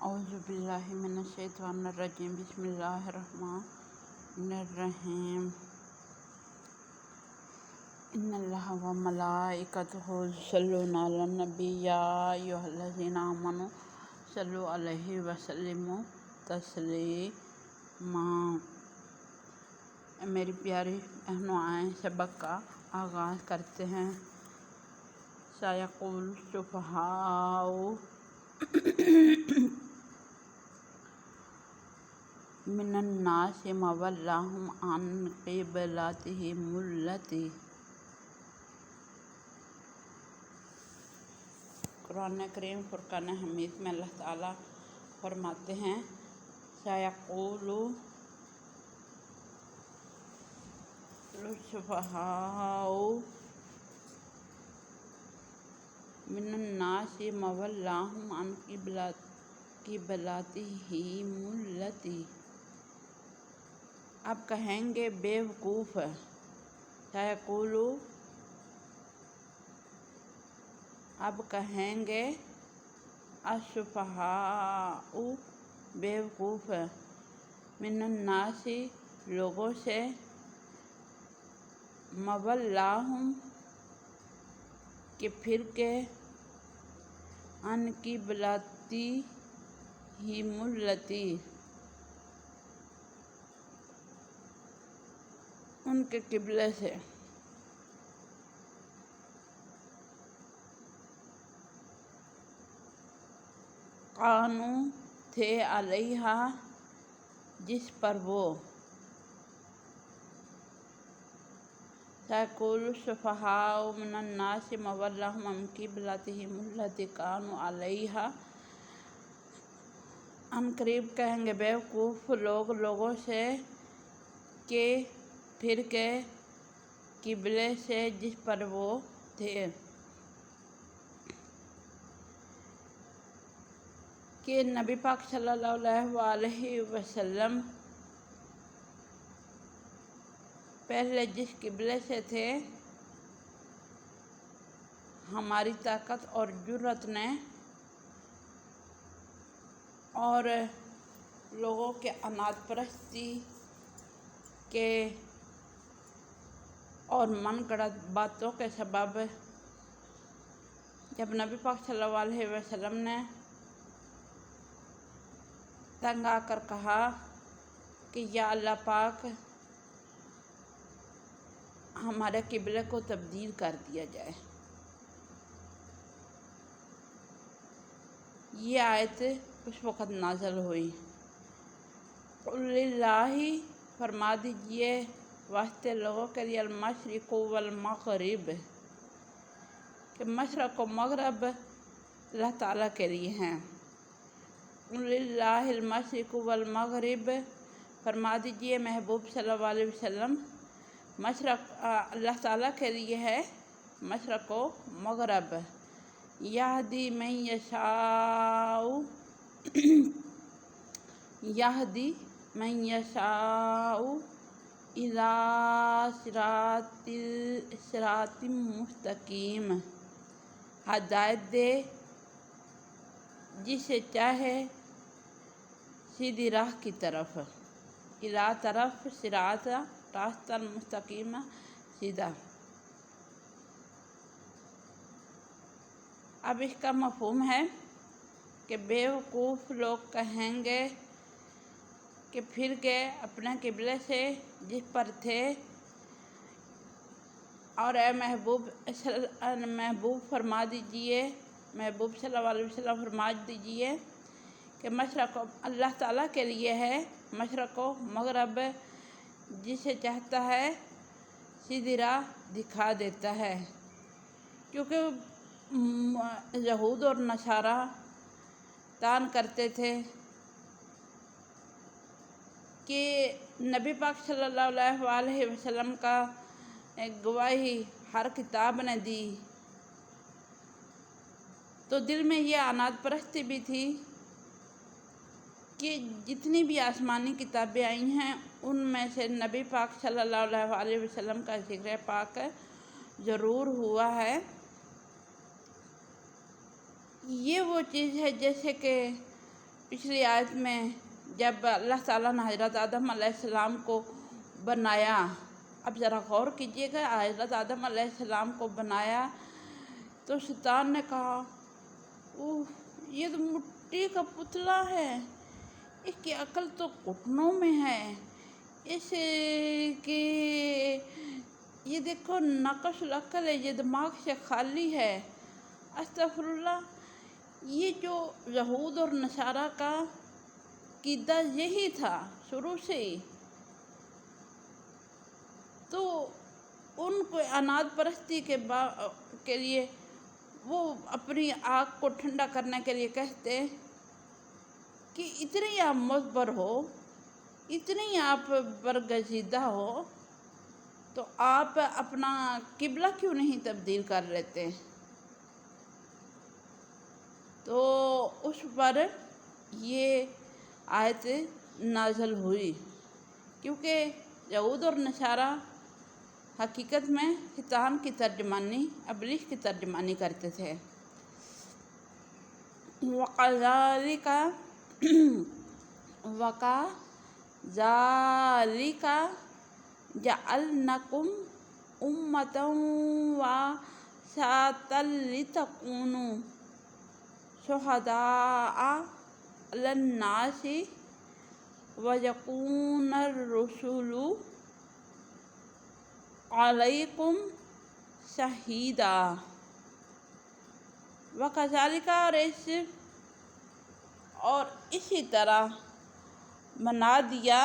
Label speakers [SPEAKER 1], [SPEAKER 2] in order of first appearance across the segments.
[SPEAKER 1] اعوذ باللہ من الشیطان الرجیم بسم اللہ الرحمن الرحیم ان اللہ و ملائکتہ یصلون علی النبی یا ایھا الذین آمنوا صلوا علیہ وسلموا تسلیما۔ میری پیاری بہنوں، آئیں سبق کا آغاز کرتے ہیں۔ سیقول السفہاء من الناس ما ولاهم عن قبلتهم التي، قرآن کریم فرقان حمید میں اللہ تعالیٰ فرماتے ہیں سیقول السفہاء من الناس ما ولاهم عن قبلتهم التي، اب کہیں گے بے وقوف، سیقول اب کہیں گے السفہاء بے وقوف، من الناس لوگوں سے، ما ولاهم کہ پھر کے، عن قبلتهم التي ان کے قبلے سے، کانوا تھے، علیہا جس پر وہ، سیقول السفہاء من الناس ما ولاهم عن قبلتهم التي كانوا علیہا، ان قریب کہیں گے بے وقوف لوگ لوگوں سے کہ پھر کے قبلے سے جس پر وہ تھے، کہ نبی پاک صلی اللہ علیہ وسلم پہلے جس قبلے سے تھے، ہماری طاقت اور جرأت نے اور لوگوں کے عناد پرستی کے اور من گھڑت باتوں کے سبب جب نبی پاک صلی اللہ علیہ وسلم نے تنگ آ کر کہا کہ یا اللہ پاک ہمارے قبلے کو تبدیل کر دیا جائے، یہ آیت اس وقت نازل ہوئی۔ قل للہ فرما دیجئے واسطے لوگوں کے لیے، المشرق والمغرب کہ مشرق و مغرب اللہ تعالیٰ کے لیے ہیں۔ قل للہ المشرق والمغرب فرما دیجئے محبوب صلی اللہ علیہ وسلم، مشرق اللہ تعالیٰ کے لیے ہے، مشرق و مغرب، یہدی من یشاء یہدی من یشاء الی صراط مستقیم، ہدایت دے جسے چاہے سیدھی راہ کی طرف، الی طرف، صراط راستہ، مستقیم سیدھا۔ اب اس کا مفہوم ہے کہ بے وقوف لوگ کہیں گے کہ پھر کے اپنے قبلے سے جس پر تھے، اور اے محبوب فرما دیجئے، محبوب صلی اللہ علیہ وسلم فرما دیجئے کہ مشرق اللہ تعالیٰ کے لیے ہے، مشرق و مغرب جسے چاہتا ہے سیدھی راہ دکھا دیتا ہے۔ کیونکہ یہود اور نصارہ طعن کرتے تھے کہ نبی پاک صلی اللہ علیہ وسلم کا گواہی ہر کتاب نے دی، تو دل میں یہ عناد پرستی بھی تھی کہ جتنی بھی آسمانی کتابیں آئی ہیں ان میں سے نبی پاک صلی اللہ علیہ وسلم کا ذکر پاک ضرور ہوا ہے۔ یہ وہ چیز ہے جیسے کہ پچھلی آیت میں جب اللہ تعالیٰ نے حضرت آدم علیہ السلام کو بنایا، اب ذرا غور کیجیے گا، حضرت آدم علیہ السلام کو بنایا تو شیطان نے کہا یہ تو مٹی کا پتلا ہے، اس کی عقل تو گھٹنوں میں ہے، اس کی یہ دیکھو ناقص العقل ہے، یہ دماغ سے خالی ہے۔ استغفر اللہ، یہ جو یہود اور نصارہ کا عقیدہ یہی تھا شروع سے ہی، تو ان کو عناد پرستی کے لیے وہ اپنی آگ کو ٹھنڈا کرنے کے لیے کہتے کہ اتنی آپ مصبر ہو، اتنی آپ برگزیدہ ہو، تو آپ اپنا قبلہ کیوں نہیں تبدیل کر لیتے؟ تو اس پر یہ آیت نازل ہوئی، کیونکہ یہود اور نصارہ حقیقت میں شیطان کی ترجمانی، ابلیس کی ترجمانی کرتے تھے۔ وَكَذَلِكَ جَعَلْنَاكُمْ أُمَّةً وَسَطًا لِتَكُونُوا شُهَدَاءَ عَلَى النَّاسِ وَيَكُونَ الرَّسُولُ عَلَيْكُمْ شَهِيدًا۔ وَكَذَلِكَ، اور اسی طرح بنا دیا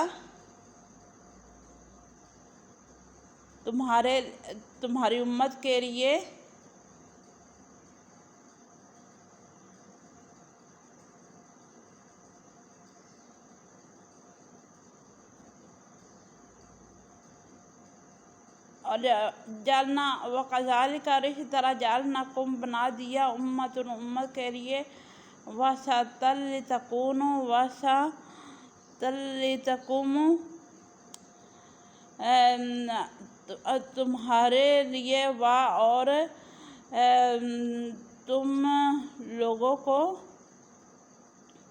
[SPEAKER 1] تمہاری امت کے لیے اور جالنا، وَكَذَلِكَ، اور اسی طرح جعلناکم بنا دیا امت کے لیے وسطا لتکونوا تمہارے لیے اور تم لوگوں کو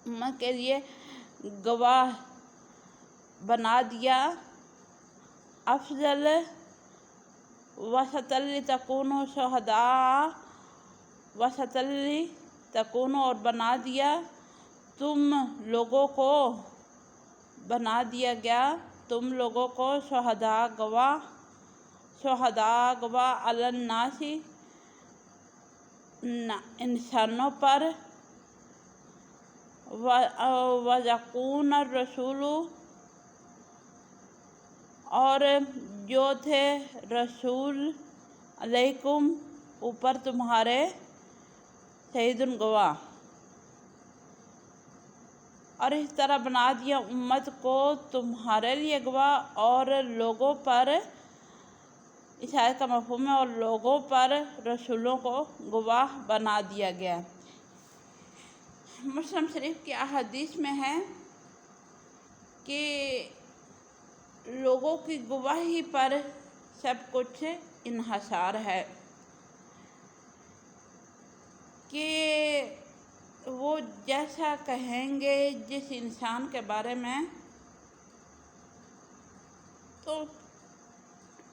[SPEAKER 1] امت کے لیے گواہ بنا دیا۔ افضل وسطا لتکونوا شہداء، وسطا لتکونوا، اور بنا دیا تم لوگوں کو، بنا دیا گیا تم لوگوں کو شہداء گواہ علی الناس، انسانوں پر، وَيَكُونَ الرَّسُولُ، اور جو تھے رسول، علیکم، اوپر تمہارے، شہید گواہ۔ اور اس طرح بنا دیا امت کو تمہارے لیے گواہ اور لوگوں پر، اس آیت کا مفہوم ہے، اور لوگوں پر رسولوں کو گواہ بنا دیا گیا۔ مسلم شریف کی احادیث میں ہے کہ لوگوں کی گواہی پر سب کچھ انحصار ہے، کہ وہ جیسا کہیں گے جس انسان کے بارے میں تو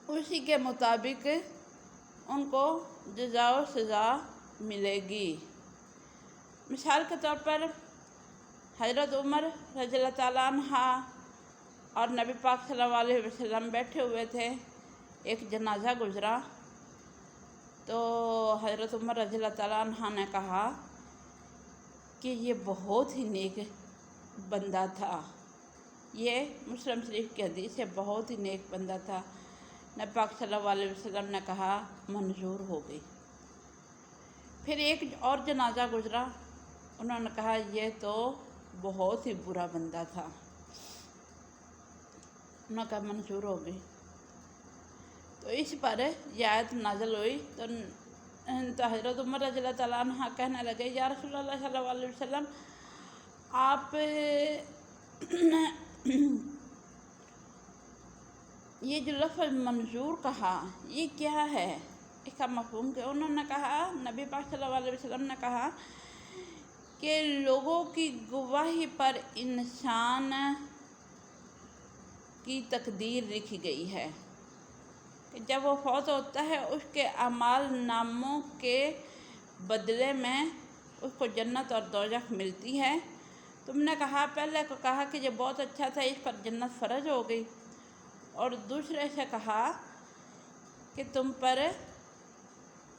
[SPEAKER 1] اسی کے مطابق ان کو جزا و سزا ملے گی۔ مثال کے طور پر حضرت عمر رضی اللہ تعالیٰ عنہ اور نبی پاک صلی اللہ علیہ وسلم بیٹھے ہوئے تھے، ایک جنازہ گزرا، تو حضرت عمر رضی اللہ تعالیٰ عنہ نے کہا کہ یہ بہت ہی نیک بندہ تھا، یہ مسلم شریف کی حدیث ہے، بہت ہی نیک بندہ تھا۔ نبی پاک صلی اللہ علیہ وسلم نے کہا منظور ہو گئی۔ پھر ایک اور جنازہ گزرا، انہوں نے کہا یہ تو بہت ہی برا بندہ تھا، انہوں نے کہا منظور ہو گئی۔ تو اس پر یہ آیت نازل ہوئی، تو حضرت عمر رضی اللہ تعالیٰ عنہ کہنے لگے یا رسول اللہ صلی اللہ علیہ وسلم، آپ یہ جو لفظ منظور کہا یہ کیا ہے، اس کا مفہوم کیا؟ انہوں نے کہا، نبی پاک صلی اللہ علیہ وسلم نے کہا کہ لوگوں کی گواہی پر انسان کی تقدیر لکھی گئی ہے کہ جب وہ فوت ہوتا ہے اس کے اعمال ناموں کے بدلے میں اس کو جنت اور دوزخ ملتی ہے۔ تم نے پہلے کو کہا کہ یہ بہت اچھا تھا، اس پر جنت فرض ہو گئی، اور دوسرے سے کہا کہ تم پر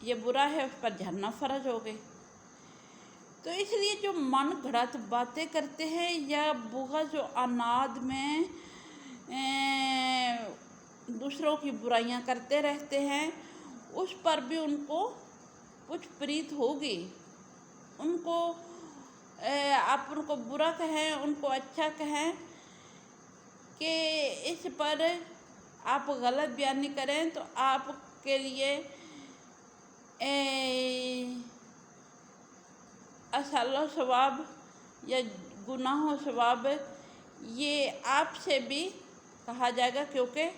[SPEAKER 1] یہ برا ہے، اس پر جہنم فرض ہو گئی۔ تو اس لیے جو من گھڑت باتیں کرتے ہیں یا بغض و عناد میں دوسروں کی برائیاں کرتے رہتے ہیں، اس پر بھی ان کو کچھ پریت ہوگی۔ ان کو آپ ان کو برا کہیں، ان کو اچھا کہیں، کہ اس پر آپ غلط بیانی کریں تو آپ کے لیے اصل و ثواب یا گناہ و ثواب یہ آپ سے بھی کہا جائے گا، کیونکہ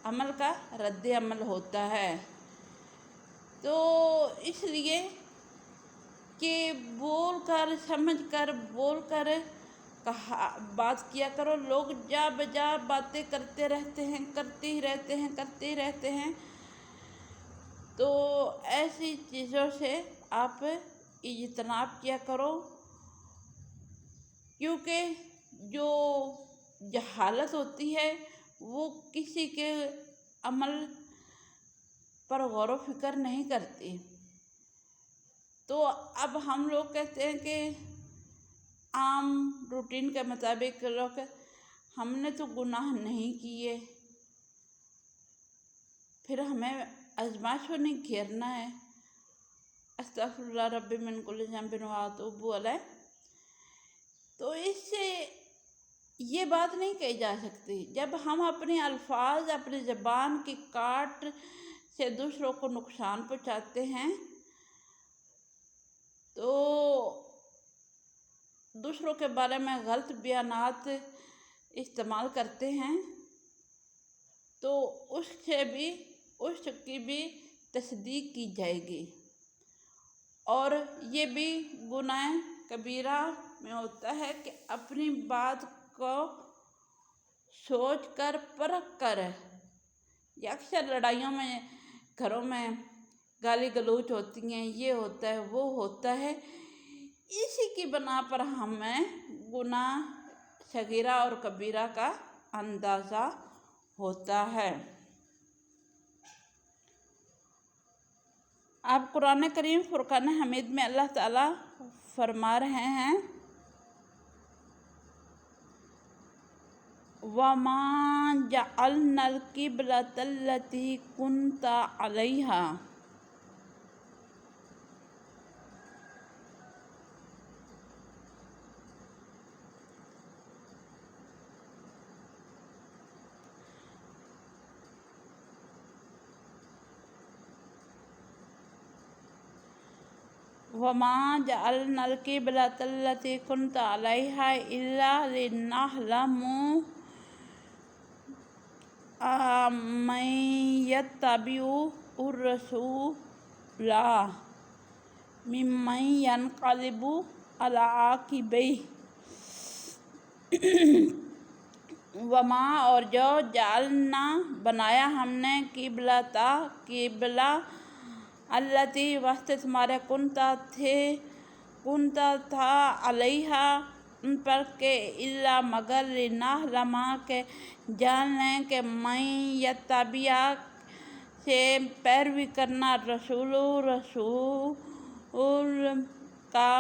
[SPEAKER 1] عمل کا رد عمل ہوتا ہے۔ تو اس لیے کہ بول کر سمجھ کر بول کر بات کیا کرو۔ لوگ جا بجا باتیں کرتے رہتے ہیں، تو ایسی چیزوں سے آپ اجتناب کیا کرو، کیونکہ جو جہالت ہوتی ہے وہ کسی کے عمل پر غور و فکر نہیں کرتی۔ تو اب ہم لوگ کہتے ہیں کہ عام روٹین کے مطابق لوگ ہم نے تو گناہ نہیں کیے، پھر ہمیں آزمائشوں نہیں گھیرنا ہے، استغفر اللہ ربی من کل ذنب واتوب الیہ۔ تو اس سے یہ بات نہیں کہی جا سکتی۔ جب ہم اپنے الفاظ، اپنی زبان کی کاٹ سے دوسروں کو نقصان پہنچاتے ہیں، تو دوسروں کے بارے میں غلط بیانات استعمال کرتے ہیں، تو اس کی بھی تصدیق کی جائے گی، اور یہ بھی گناہ کبیرہ میں ہوتا ہے کہ اپنی بات کو سوچ کر پرکھ کر، یا اکثر لڑائیوں میں گھروں میں گالی گلوچ ہوتی ہیں، یہ ہوتا ہے وہ ہوتا ہے، اسی کی بنا پر ہمیں گناہ صغیرہ اور کبیرہ کا اندازہ ہوتا ہے۔ آپ قرآن کریم فرقان حمید میں اللہ تعالیٰ فرما رہے ہیں وَمَا جَعَلْنَا الْقِبْلَةَ الَّتِي كُنْتَ عَلَيْهَا وَمَا جَعَلْنَا الْقِبْلَةَ الَّتِي كُنْتَ عَلَيْهَا إِلَّا لِنَعْلَمَ مَن يَتَّبِعُ الرَّسُولَ مِمَّن يَنقَلِبُ عَلَىٰ عَقِبَيْهِ۔ وما اور جو جعلنا بنایا ہم نے قبلہ التی واسطے تمہارے کنتا تھا علیہا ان پر کے الا مگر لنعلم کے جان لیں کہ من یتبع سے پیروی کرنا رسول کا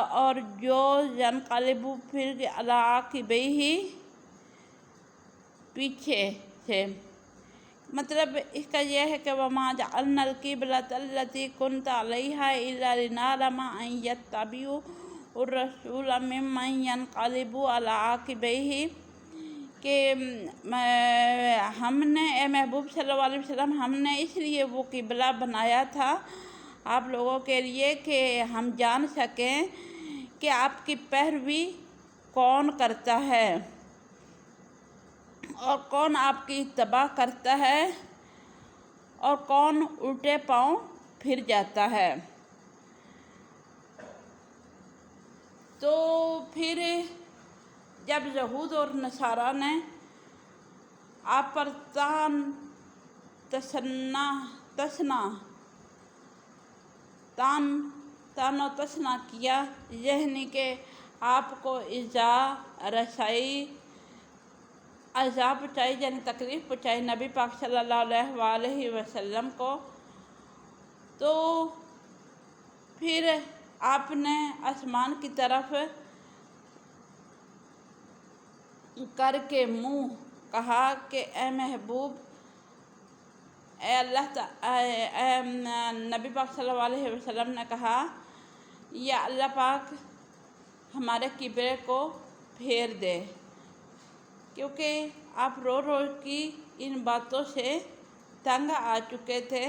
[SPEAKER 1] اور جو ینقلب پھر علی عقبیہ پیچھے سے۔ مطلب اس کا یہ ہے کہ وَمَا جَعَلْنَا الْقِبْلَةَ الَّتِي كُنْتَ عَلَيْهَا إِلَّا لِنَعْلَمَ أَن يَتَّبِعُ الرَّسُولَ مِمَّن يَنقَلِبُ عَلَىٰ عَقِبَيْهِ، کہ ہم نے اے محبوب صلی اللہ علیہ وسلم ہم نے اس لیے وہ قبلہ بنایا تھا آپ لوگوں کے لیے کہ ہم جان سکیں کہ آپ کی پیروی کون کرتا ہے اور کون آپ کی اتباع کرتا ہے اور کون الٹے پاؤں پھر جاتا ہے۔ تو پھر جب یہود اور نصارہ نے آپ پر تان و تشنا کیا، یعنی کہ آپ کو ایذا رسائی، عذاب پہنچائی، یعنی تکلیف پہنچائی نبی پاک صلی اللہ علیہ وآلہ وسلم کو، تو پھر آپ نے آسمان کی طرف کر کے منہ کہا کہ اے محبوب، نبی پاک صلی اللہ علیہ وسلم نے کہا یا اللہ پاک ہمارے قبلے کو پھیر دے، کیونکہ آپ رو رو کی ان باتوں سے تنگ آ چکے تھے۔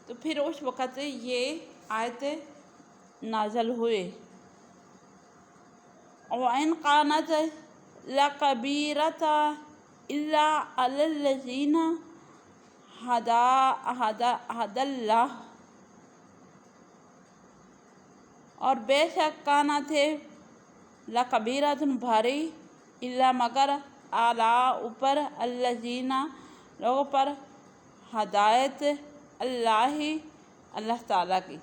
[SPEAKER 1] تو پھر اس وقت یہ آیت نازل ہوئی، وَإِنْ كَانَتْ لَكَبِيرَةً إِلَّا عَلَى الَّذِينَ هَدَى اللَّهُ، اور بے شک کانا تھے لَكَبِيرَةٌ بھاری، إِلَّا مگر اعلیٰ اوپر، الَّذِينَ لوگوں پر، ہدایت اللہ تعالیٰ کی۔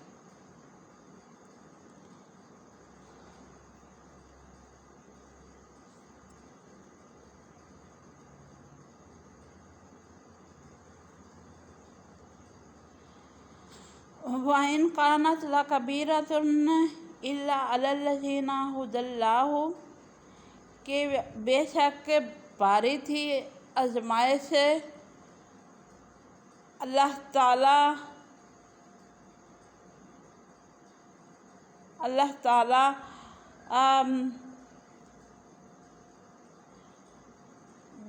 [SPEAKER 1] وَإِنْ كَانَتْ لَكَبِيرَةٌ إِلَّا عَلَى الَّذِينَ هَدَى اللَّهُ، کہ بے شک بھاری تھی آزمائش اللہ تعالیٰ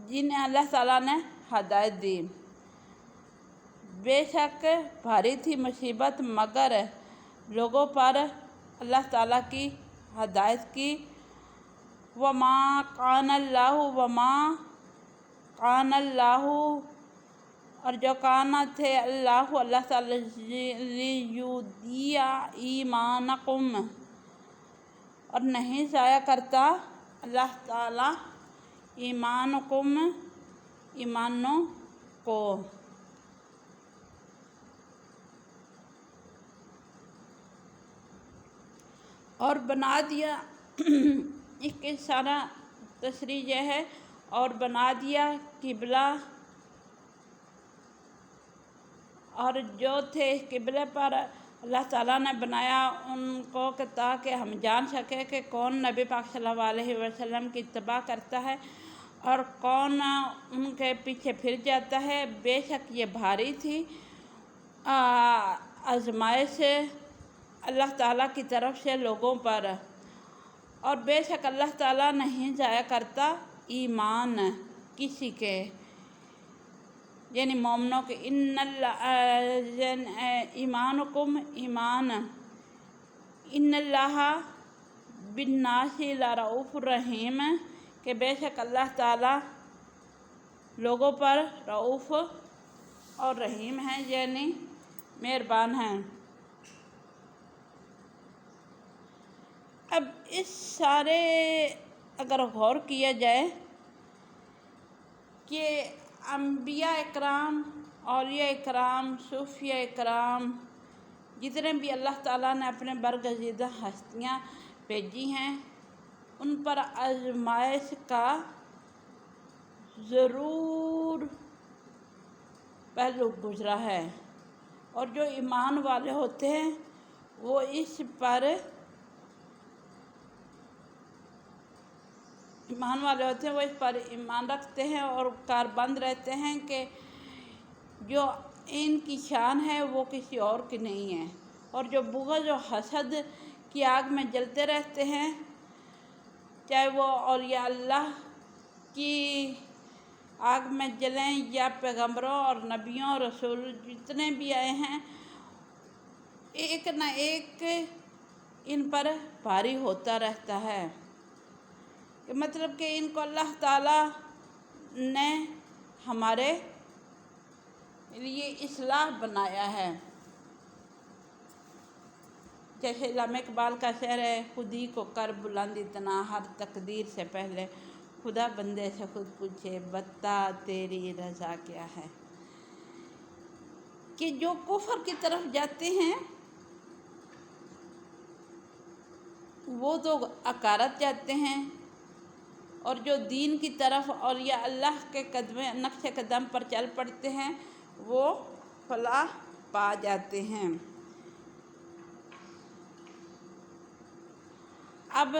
[SPEAKER 1] جنہیں اللہ تعالیٰ نے ہدایت دی، بے شک بھاری تھی مصیبت مگر لوگوں پر اللہ تعالیٰ کی ہدایت کی۔ وَمَا كَانَ اللَّهُ، اور جو کانا تھے اللہ تعالیٰ، لِيُضِيعَ ایمانکم، اور نہیں ضائع کرتا اللہ تعالیٰ ایمانوں کو۔ اور بنا دیا، اس کی سارا تشریح یہ ہے، اور بنا دیا قبلہ، اور جو تھے اس قبلے پر اللہ تعالیٰ نے بنایا ان کو کہ تاکہ ہم جان سکیں کہ کون نبی پاک صلی اللہ علیہ وسلم کی اتباع کرتا ہے اور کون ان کے پیچھے پھر جاتا ہے۔ بے شک یہ بھاری تھی آزمائش اللہ تعالیٰ کی طرف سے لوگوں پر، اور بے شک اللہ تعالیٰ نہیں ضائع کرتا ایمان کسی کے، یعنی مومنوں کے۔ ایمانکم ایمان، ان اللہ بالناس لرؤوف رحیم، کہ بے شک اللہ تعالیٰ لوگوں پر رؤوف اور رحیم ہیں، یعنی مہربان ہیں۔ اب اس سارے اگر غور کیا جائے کہ انبیاء اکرام، اولیاء اکرام، صوفیاء اکرام، جتنے بھی اللہ تعالیٰ نے اپنے برگزیدہ ہستیاں بھیجی ہیں، ان پر آزمائش کا ضرور پہلو گزرا ہے، اور جو ایمان والے ہوتے ہیں وہ اس پر ایمان رکھتے ہیں اور کاربند رہتے ہیں کہ جو ان کی شان ہے وہ کسی اور کی نہیں ہے، اور جو بغض و حسد کی آگ میں جلتے رہتے ہیں، چاہے وہ اولیاء اللہ کی آگ میں جلیں یا پیغمبروں اور نبیوں اور رسول جتنے بھی آئے ہیں، ایک نہ ایک ان پر بھاری ہوتا رہتا ہے، کہ مطلب کہ ان کو اللہ تعالیٰ نے ہمارے لیے اصلاح بنایا ہے۔ جیسے علامہ اقبال کا شعر ہے، خودی کو کر بلند اتنا، ہر تقدیر سے پہلے خدا بندے سے خود پوچھے، بتا تیری رضا کیا ہے۔ کہ جو کفر کی طرف جاتے ہیں وہ تو اکارت جاتے ہیں، اور جو دین کی طرف اور یا اللہ کے نقش قدم پر چل پڑتے ہیں وہ فلاح پا جاتے ہیں۔ اب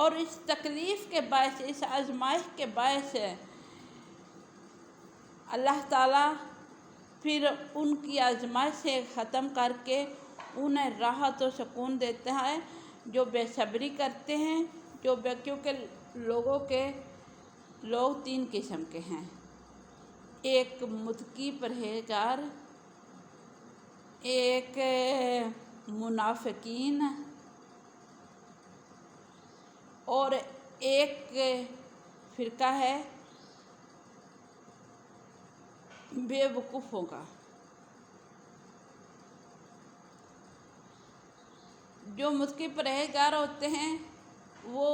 [SPEAKER 1] اور اس تکلیف کے باعث، اس آزمائش کے باعث اللہ تعالیٰ پھر ان کی آزمائش سے ختم کر کے انہیں راحت و سکون دیتا ہے جو بے صبری کرتے ہیں، کیونکہ لوگ تین قسم کے ہیں، ایک متقی پرہیزگار، ایک منافقین، اور ایک فرقہ ہے بے وقوفوں کا۔ جو متقی پرہیزگار ہوتے ہیں وہ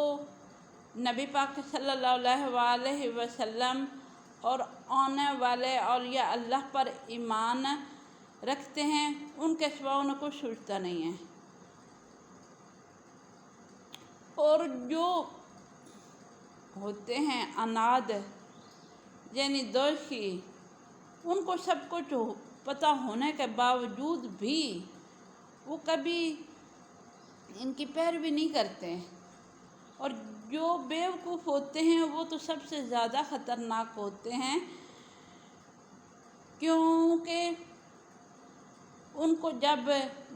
[SPEAKER 1] نبی پاک صلی اللہ علیہ وسلم اور آنے والے اولیاء اللہ پر ایمان رکھتے ہیں، ان کے سوا انہیں کچھ سوچتا نہیں ہے۔ اور جو ہوتے ہیں اناد یعنی دوشی، ان کو سب کچھ پتہ ہونے کے باوجود بھی وہ کبھی ان کی پیروی نہیں کرتے، اور جو بیوقوف ہوتے ہیں وہ تو سب سے زیادہ خطرناک ہوتے ہیں، کیونکہ ان کو جب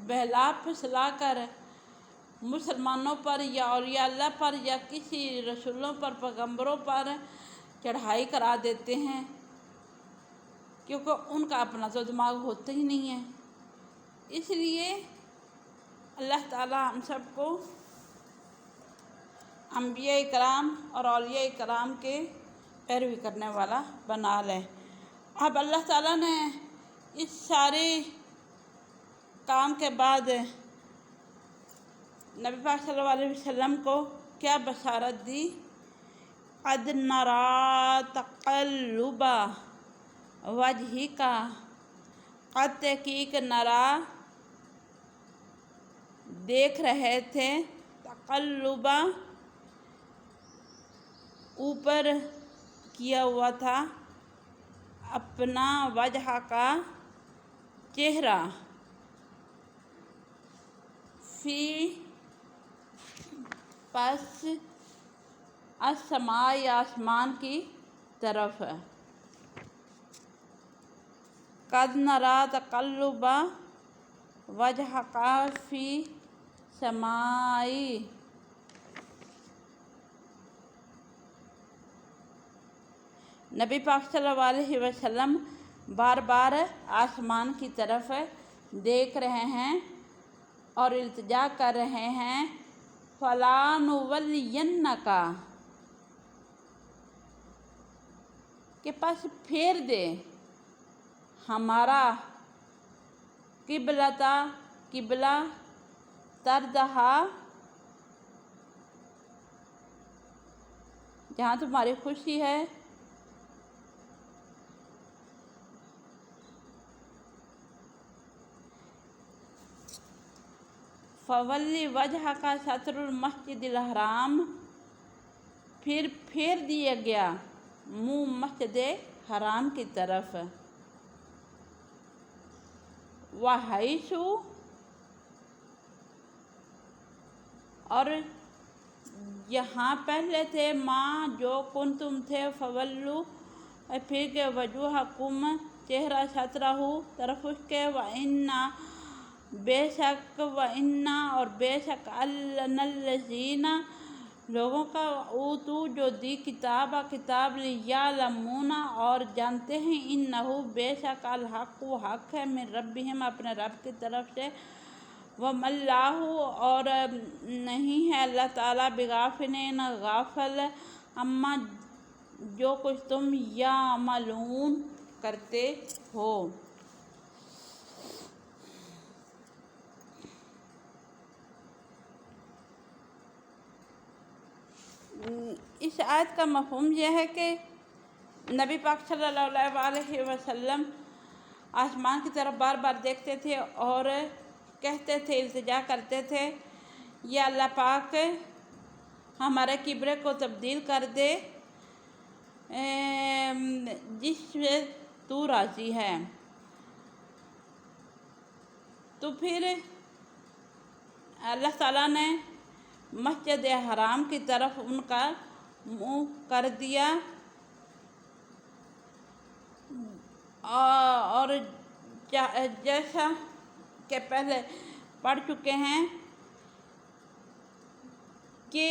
[SPEAKER 1] بہلا پھسلا کر مسلمانوں پر یا اولیاء اللہ پر یا کسی رسولوں پر، پیغمبروں پر چڑھائی کرا دیتے ہیں، کیونکہ ان کا اپنا تو دماغ ہوتا ہی نہیں ہے۔ اس لیے اللہ تعالیٰ ہم سب کو انبیاء کرام اور اولیاء کرام کے پیروی کرنے والا بنا لے۔ اب اللہ تعالیٰ نے اس سارے کام کے بعد نبی پاک صلی اللہ علیہ وسلم کو کیا بشارت دی؟ قد نری تقلب وجہک، قد تحقیق نرا دیکھ رہے تھے، تقلب اوپر کیا ہوا تھا اپنا، وجہ کا چہرہ، فی پس السماء آسمان کی طرف، قد نری تقلب وجہک فی السماء۔ نبی پاک صلی اللہ علیہ وسلم بار بار آسمان کی طرف دیکھ رہے ہیں اور التجا کر رہے ہیں، فَلَنُوَلِّيَنَّكَ، کہ پس پھیر دے ہمارا، قبلہ تردہا، جہاں تمہاری خوشی ہے، فَوَلِّ وَجْهَكَ شَطْرَ الْمَسْجِدِ الْحَرَامِ، پھر پھیر دیا گیا منہ مسجد حرام کی طرف، وَحَيْثُ، اور یہاں پہلے تھے، ماں جو کنتم تھے، فَوَلُّوا، پھر کے وجوہکم چہرہ، شطرہ طرف اس کے، وَإِنَّ بے شک، وَإِنَّ اور بے شک، الَّذِينَ لوگوں کا، اوتو جو دی کتاب یعلمون اور جانتے ہیں، انہ بے شک، الحق حق ہے، من ربہم اپنے رب کی طرف سے، وما اللہ اور نہیں ہے اللہ تعالیٰ، بغافل غافل، اما جو کچھ تم یعملون کرتے ہو۔ اس آیت کا مفہوم یہ ہے کہ نبی پاک صلی اللہ علیہ وسلم آسمان کی طرف بار بار دیکھتے تھے اور کہتے تھے، التجا کرتے تھے، یا اللہ پاک ہمارے قبلے کو تبدیل کر دے جس سے تو راضی ہے۔ تو پھر اللہ تعالیٰ نے مسجد حرام کی طرف ان کا منہ کر دیا، اور جیسا کہ پہلے پڑھ چکے ہیں کہ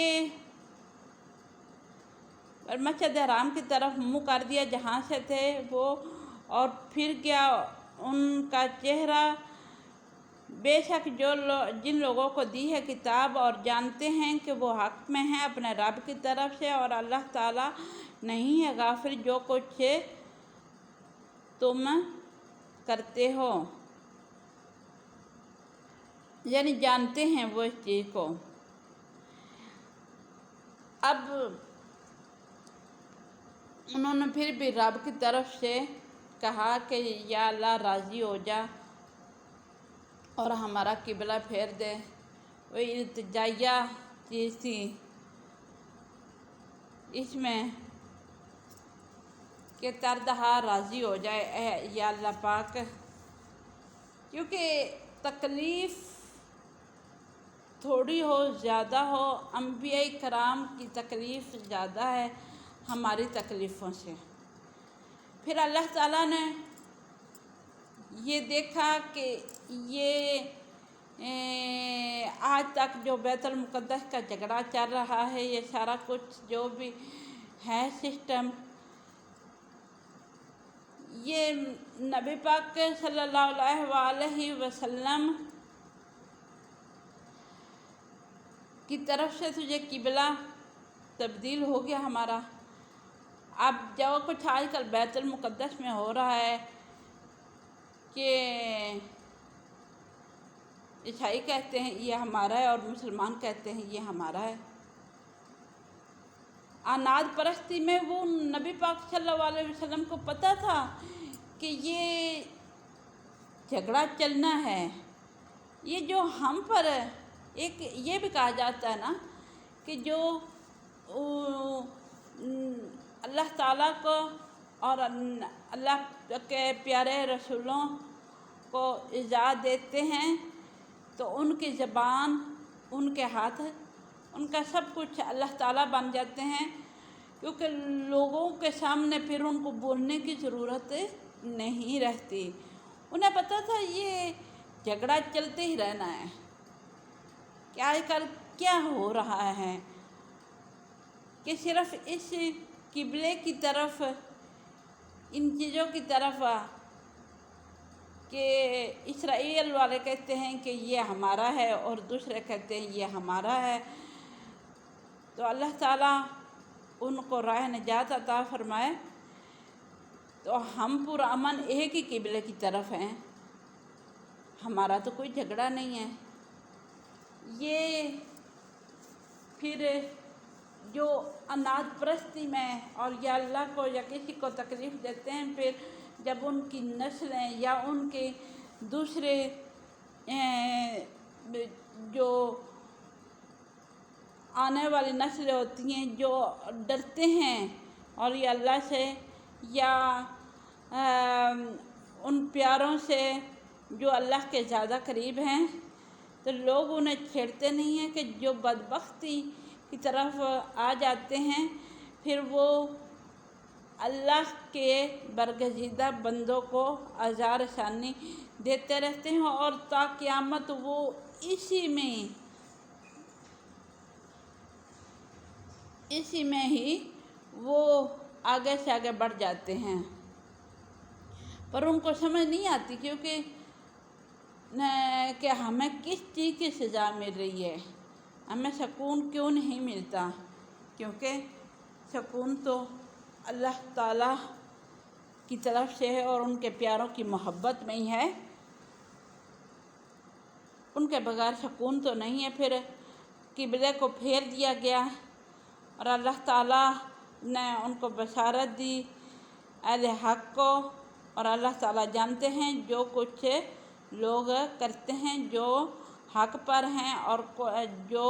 [SPEAKER 1] مسجد حرام کی طرف منہ کر دیا جہاں سے تھے وہ، اور پھر کیا ان کا چہرہ، بے شک جن لوگوں کو دی ہے کتاب اور جانتے ہیں کہ وہ حق میں ہیں اپنے رب کی طرف سے، اور اللہ تعالیٰ نہیں ہے غافل جو کچھ تم کرتے ہو، یعنی جانتے ہیں وہ اس چیز کو۔ اب انہوں نے پھر بھی رب کی طرف سے کہا کہ یا اللہ راضی ہو جا اور ہمارا قبلہ پھیر دے۔ وہ التجائیہ چیز تھی، اس میں کہ تردہا راضی ہو جائے اے یا اللہ پاک، کیونکہ تکلیف تھوڑی ہو زیادہ ہو، انبیاء کرام کی تکلیف زیادہ ہے ہماری تکلیفوں سے۔ پھر اللہ تعالیٰ نے یہ دیکھا کہ یہ آج تک جو بیت المقدس کا جھگڑا چل رہا ہے، یہ سارا کچھ جو بھی ہے سسٹم، یہ نبی پاک صلی اللہ علیہ وسلم کی طرف سے تجھے قبلہ تبدیل ہو گیا ہمارا۔ اب جو کچھ آج کل بیت المقدس میں ہو رہا ہے کہ عیسائی کہتے ہیں یہ ہمارا ہے اور مسلمان کہتے ہیں یہ ہمارا ہے، اناج پرستی میں وہ نبی پاک صلی اللہ علیہ وسلم کو پتہ تھا کہ یہ جھگڑا چلنا ہے۔ یہ جو ہم پر ایک یہ بھی کہا جاتا ہے نا کہ جو اللہ تعالیٰ کو اور اللہ کے پیارے رسولوں کو ایذا دیتے ہیں تو ان کی زبان، ان کے ہاتھ، ان کا سب کچھ اللہ تعالیٰ بن جاتے ہیں، کیونکہ لوگوں کے سامنے پھر ان کو بولنے کی ضرورت نہیں رہتی۔ انہیں پتہ تھا یہ جھگڑا چلتے ہی رہنا ہے کہ آج کل کیا ہو رہا ہے کہ صرف اس قبلے کی طرف، ان چیزوں کی طرف، کہ اسرائیل والے کہتے ہیں کہ یہ ہمارا ہے اور دوسرے کہتے ہیں یہ ہمارا ہے، تو اللہ تعالیٰ ان کو راہ نجات عطا فرمائے۔ تو ہم پرامن ایک ہی قبلے کی طرف ہیں، ہمارا تو کوئی جھگڑا نہیں ہے۔ یہ پھر جو اناج پرستی میں اور یا اللہ کو یا کسی کو تکلیف دیتے ہیں، پھر جب ان کی نسلیں یا ان کے دوسرے جو آنے والی نسلیں ہوتی ہیں جو ڈرتے ہیں اور یہ اللہ سے یا ان پیاروں سے جو اللہ کے زیادہ قریب ہیں، تو لوگ انہیں چھیڑتے نہیں ہیں کہ جو بدبختی کی طرف آ جاتے ہیں، پھر وہ اللہ کے برگزیدہ بندوں کو آزار ثانی دیتے رہتے ہیں، اور تا قیامت وہ اسی میں ہی وہ آگے سے آگے بڑھ جاتے ہیں، پر ان کو سمجھ نہیں آتی کیونکہ کہ ہمیں کس چیز کی سزا مل رہی ہے، ہمیں سکون کیوں نہیں ملتا، کیونکہ سکون تو اللہ تعالیٰ کی طرف سے ہے اور ان کے پیاروں کی محبت میں ہی ہے، ان کے بغیر سکون تو نہیں ہے۔ پھر قبلے کو پھیر دیا گیا اور اللہ تعالیٰ نے ان کو بشارت دی اہل حق کو، اور اللہ تعالیٰ جانتے ہیں جو کچھ لوگ کرتے ہیں جو حق پر ہیں اور جو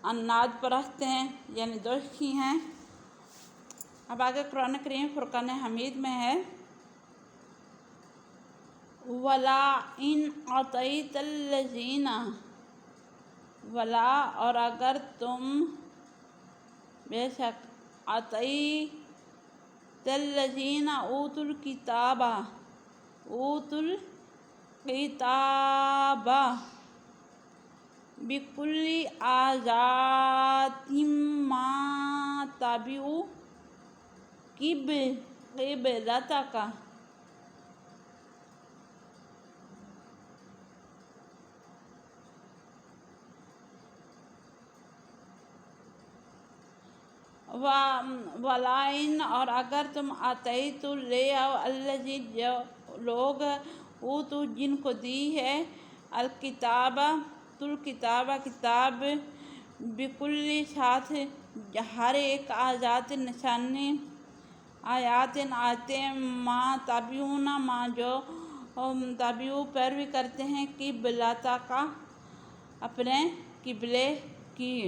[SPEAKER 1] اناد پرست ہیں یعنی دوزخی ہیں۔ اب آگے قرآن کریم فرقان حمید میں ہے وَلَا إِنْ أَعْطَيْتَ الَّذِينَ، ولا اور اگر تم بے شک أَعْطَيْتَ الَّذِينَ أُوتُوا الْكِتَابَ بِكُلِّ آيَاتٍ مَا تَبِعُوا قِبْلَتَكَ، وَلَئِنْ اور اگر تم آتیت لے آؤ الذی جو لوگ اوتو جن کو دی ہے الکتاب کتاب بکل ساتھ ہر ایک آیات نشانی آیات ما تابعون ما جو تابعو پیروی کرتے ہیں قبلتا کا اپنے قبلے کی۔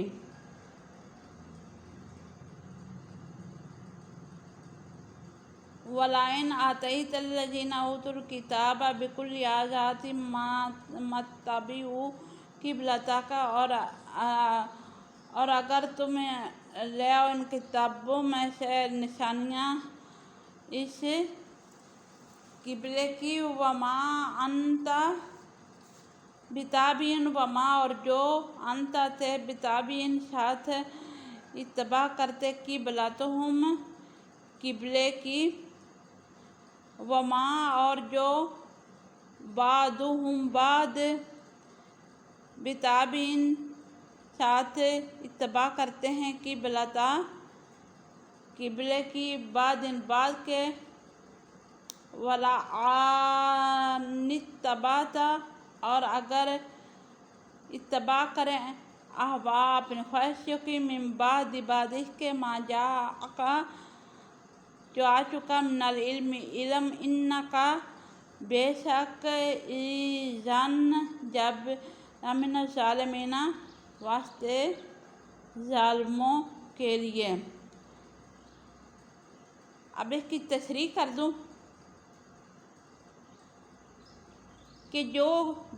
[SPEAKER 1] وَلَئِنْ آتَيْتَ الَّذِينَ أُوتُوا الْكِتَابَ بِكُلِّ آيَاتٍ مَا اتَّبَعُوا قِبْلَتَكَ اور اگر تم لے آؤ ان کتابوں میں سے نشانیاں اس قبلے کی، وما انت بتابعین وما اور جو انت تھے بتابعین ساتھ اتباع کرتے قبلتہم قبلے کی، وما اور جو بعدہم بعد بتابعین ساتھ اتباع کرتے ہیں قبلتا قبلے کی بعد کے، ولا اتبعت اور اگر اتباع کریں احوا اپنے خواہشوں کی من بعد اس کے ما جاءک جو آ چکا من العلم علم انکا بے شک اذن جب من الظالمین واسطے ظالموں کے لیے۔ اب اس کی تشریح کر دوں کہ جو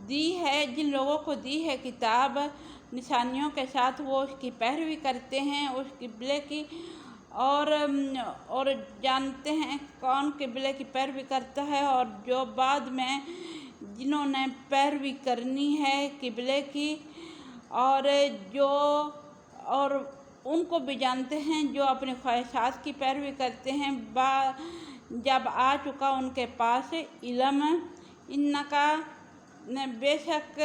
[SPEAKER 1] دی ہے جن لوگوں کو دی ہے کتاب نشانیوں کے ساتھ وہ اس کی پیروی کرتے ہیں اس قبلے کی، اور جانتے ہیں کون قبلے کی پیروی کرتا ہے، اور جو بعد میں جنہوں نے پیروی کرنی ہے قبلے کی اور ان کو بھی جانتے ہیں جو اپنی خواہشات کی پیروی کرتے ہیں جب آ چکا ان کے پاس علم انکا بے شک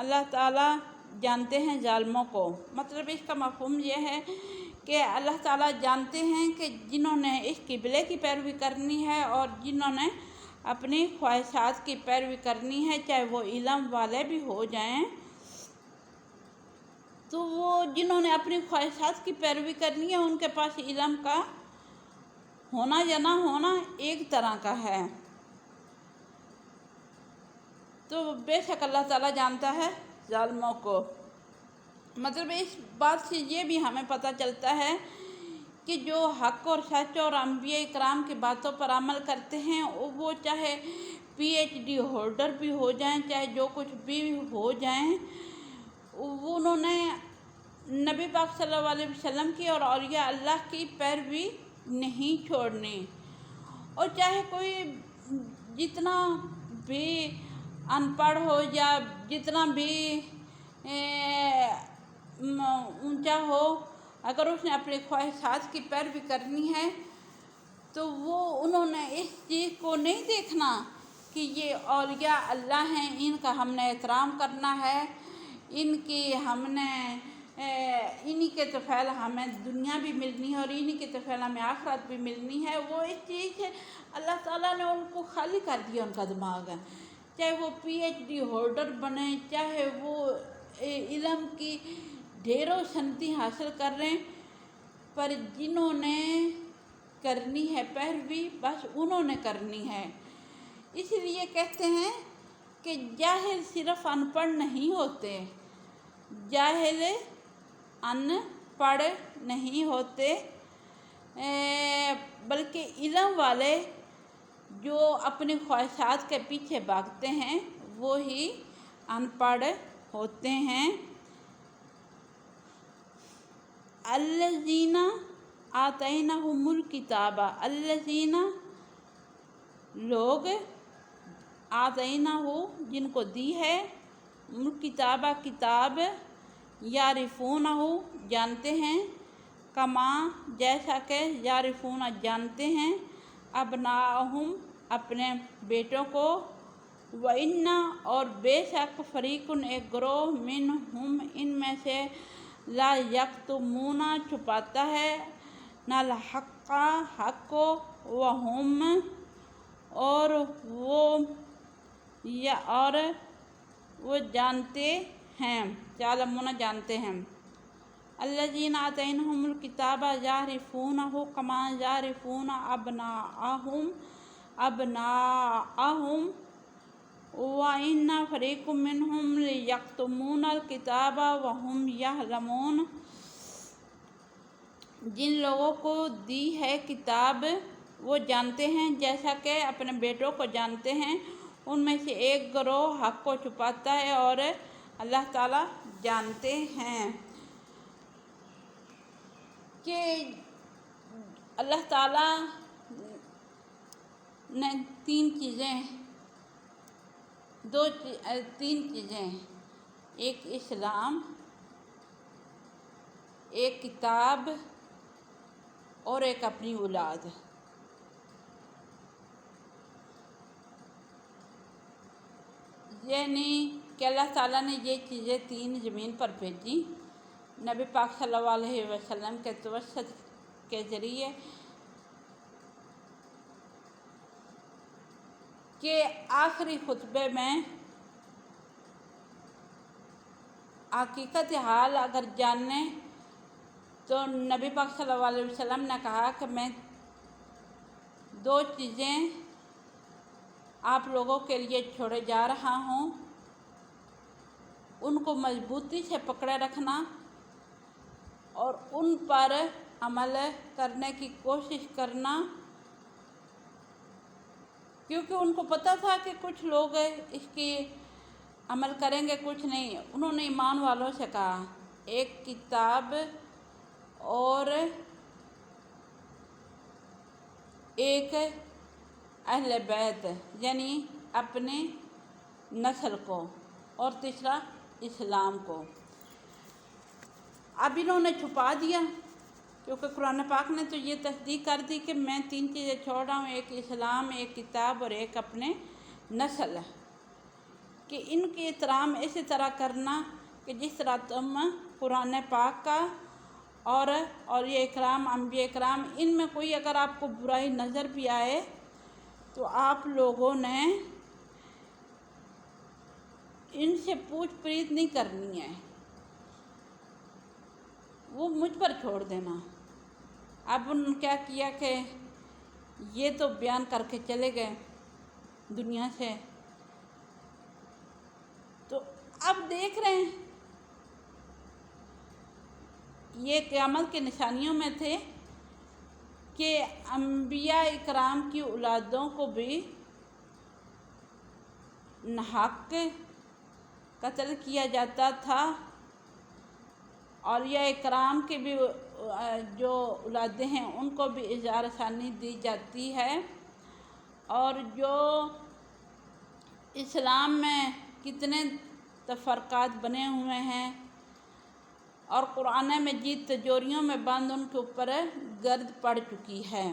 [SPEAKER 1] اللہ تعالیٰ جانتے ہیں ظالموں کو۔ مطلب اس کا مفہوم یہ ہے کہ اللہ تعالیٰ جانتے ہیں کہ جنہوں نے اس قبلے کی پیروی کرنی ہے اور جنہوں نے اپنی خواہشات کی پیروی کرنی ہے، چاہے وہ علم والے بھی ہو جائیں، تو وہ جنہوں نے اپنی خواہشات کی پیروی کرنی ہے ان کے پاس علم کا ہونا یا نہ ہونا ایک طرح کا ہے۔ تو بے شک اللہ تعالیٰ جانتا ہے ظالموں کو۔ مطلب اس بات سے یہ بھی ہمیں پتہ چلتا ہے کہ جو حق اور سچ اور انبیاء کرام کی باتوں پر عمل کرتے ہیں وہ چاہے PhD ہولڈر بھی ہو جائیں، چاہے جو کچھ بھی ہو جائیں، انہوں نے نبی پاک صلی اللہ علیہ وسلم کی اور اولیاء اللہ کی پیروی نہیں چھوڑنی۔ اور چاہے کوئی جتنا بھی ان پڑھ ہو یا جتنا بھی اونچا ہو، اگر اس نے اپنی خواہشات کی پیروی کرنی ہے تو انہوں نے اس چیز کو نہیں دیکھنا کہ یہ اولیاء اللہ ہیں، ان کا ہم نے احترام کرنا ہے، ان کی ہم نے انہی کے تو فعل ہمیں دنیا بھی ملنی ہے اور انہی کے تو فعل ہمیں آخرت بھی ملنی ہے، وہ ایک چیز ہے اللہ تعالیٰ نے ان کو خالی کر دیا ان کا دماغ ہے، چاہے وہ PhD ہولڈر بنے، چاہے وہ علم کی ڈھیروں صنعتیں حاصل کر رہے ہیں، پر جنہوں نے کرنی ہے پیروی بس انہوں نے کرنی ہے۔ اس لیے کہتے ہیں کہ جاہل صرف ان پڑھ نہیں ہوتے، جاہل ان پڑھ نہیں ہوتے، بلکہ علم والے جو اپنی خواہشات کے پیچھے بھاگتے ہیں وہی ان پڑھ ہوتے ہیں۔ الذین آتیناہم الکتاب، الذین لوگ، آتیناہ جن کو دی ہے، الکتابہ کتاب، یعرفونہ جانتے ہیں، کما جیسا کہ یعرفون جانتے ہیں، ابناءہم اپنے بیٹوں کو، وَإِنَّ اور بے شک فریقٌ ایک گروہ، منہم ان میں سے، لا یکتمون چھپاتا ہے، نہ الحق حق کو، وہم اور وہ جانتے ہیں، یعلمون جانتے ہیں، الذین آتیناہم الکتاب یعرفونہ کما یعرفون ابناءہم، وَإِنَّ فَرِیقٌ مِّنْهُمْ لَیَکْتُمُونَ الْکِتَابَ وَهُمْ یعلمون، جن لوگوں کو دی ہے کتاب وہ جانتے ہیں جیسا کہ اپنے بیٹوں کو جانتے ہیں، ان میں سے ایک گروہ حق کو چھپاتا ہے اور اللہ تعالیٰ جانتے ہیں کہ اللہ تعالیٰ نے تین چیزیں، ایک اسلام، ایک کتاب اور ایک اپنی اولاد، یعنی کہ اللہ تعالیٰ نے یہ چیزیں تین زمین پر بھیجی نبی پاک صلی اللہ علیہ وسلم کے توسط کے ذریعے، کہ آخری خطبے میں حقیقت حال اگر جاننے تو نبی پاک صلی اللہ علیہ وسلم نے کہا کہ میں دو چیزیں آپ لوگوں کے لیے چھوڑے جا رہا ہوں، ان کو مضبوطی سے پکڑے رکھنا اور ان پر عمل کرنے کی کوشش کرنا، کیونکہ ان کو پتہ تھا کہ کچھ لوگ اس کی عمل کریں گے کچھ نہیں۔ انہوں نے ایمان والوں سے کہا ایک کتاب اور ایک اہل بیت یعنی اپنے نسل کو، اور تیسرا اسلام کو۔ اب انہوں نے چھپا دیا کیونکہ قرآن پاک نے تو یہ تصدیق کر دی کہ میں تین چیزیں چھوڑ رہا ہوں، ایک اسلام، ایک کتاب اور ایک اپنے نسل، کہ ان کی احترام اسی طرح کرنا کہ جس طرح تم قرآن پاک کا اور اولیاء اکرام، انبیاء اکرام، ان میں کوئی اگر آپ کو برائی نظر بھی آئے تو آپ لوگوں نے ان سے پوچھ پریچھ نہیں کرنی ہے، وہ مجھ پر چھوڑ دینا۔ اب انہوں نے کیا کیا کہ یہ تو بیان کر کے چلے گئے دنیا سے، تو اب دیکھ رہے ہیں یہ قیامت کی نشانیوں میں تھے کہ انبیاء اکرام کی اولادوں کو بھی ناحق قتل کیا جاتا تھا، اولیاء اکرام کے بھی جو اولادیں ہیں ان کو بھی اظہار ثانی دی جاتی ہے، اور جو اسلام میں کتنے تفرقات بنے ہوئے ہیں اور قرآن مجید تجوریوں میں بند ان کے اوپر گرد پڑ چکی ہے،